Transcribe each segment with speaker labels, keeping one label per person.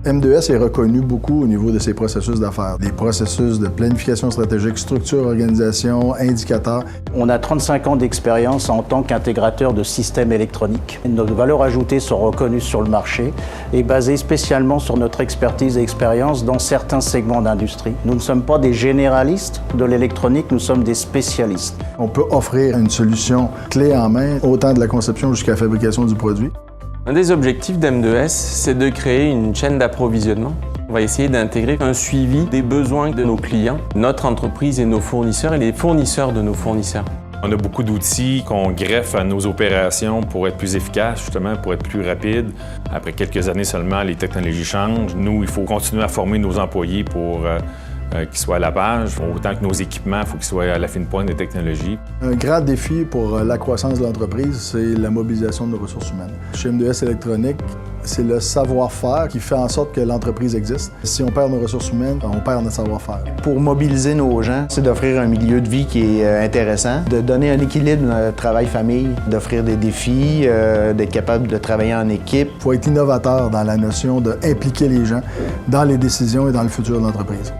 Speaker 1: M2S est reconnu beaucoup au niveau de ses processus d'affaires, des processus de planification stratégique, structure, organisation, indicateurs.
Speaker 2: On a 35 ans d'expérience en tant qu'intégrateur de systèmes électroniques. Nos valeurs ajoutées sont reconnues sur le marché et basées spécialement sur notre expertise et expérience dans certains segments d'industrie. Nous ne sommes pas des généralistes de l'électronique, nous sommes des spécialistes.
Speaker 1: On peut offrir une solution clé en main, autant de la conception jusqu'à la fabrication du produit.
Speaker 3: Un des objectifs d'M2S, c'est de créer une chaîne d'approvisionnement. On va essayer d'intégrer un suivi des besoins de nos clients, notre entreprise et nos fournisseurs et les fournisseurs de nos fournisseurs.
Speaker 4: On a beaucoup d'outils qu'on greffe à nos opérations pour être plus efficaces, justement, pour être plus rapide. Après quelques années seulement, les technologies changent. Nous, il faut continuer à former nos employés pour qu'ils soient à la page. Autant que nos équipements, il faut qu'ils soient à la fine pointe des technologies.
Speaker 1: Un grand défi pour la croissance de l'entreprise, c'est la mobilisation de nos ressources humaines. Chez M2S Électronique, c'est le savoir-faire qui fait en sorte que l'entreprise existe. Si on perd nos ressources humaines, on perd notre savoir-faire.
Speaker 5: Pour mobiliser nos gens, c'est d'offrir un milieu de vie qui est intéressant, de donner un équilibre travail-famille, d'offrir des défis, d'être capable de travailler en équipe.
Speaker 1: Il faut être innovateur dans la notion d'impliquer les gens dans les décisions et dans le futur de l'entreprise.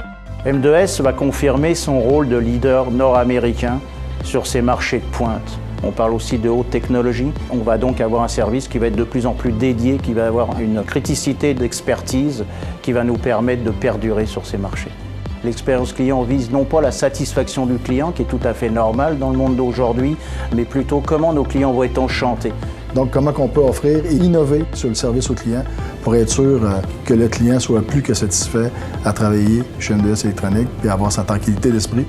Speaker 2: M2S va confirmer son rôle de leader nord-américain sur ces marchés de pointe. On parle aussi de haute technologie. On va donc avoir un service qui va être de plus en plus dédié, qui va avoir une criticité d'expertise qui va nous permettre de perdurer sur ces marchés. L'expérience client vise non pas la satisfaction du client, qui est tout à fait normal dans le monde d'aujourd'hui, mais plutôt comment nos clients vont être enchantés.
Speaker 1: Donc, comment on peut offrir et innover sur le service au client pour être sûr que le client soit plus que satisfait à travailler chez M2S Électronique et avoir sa tranquillité d'esprit.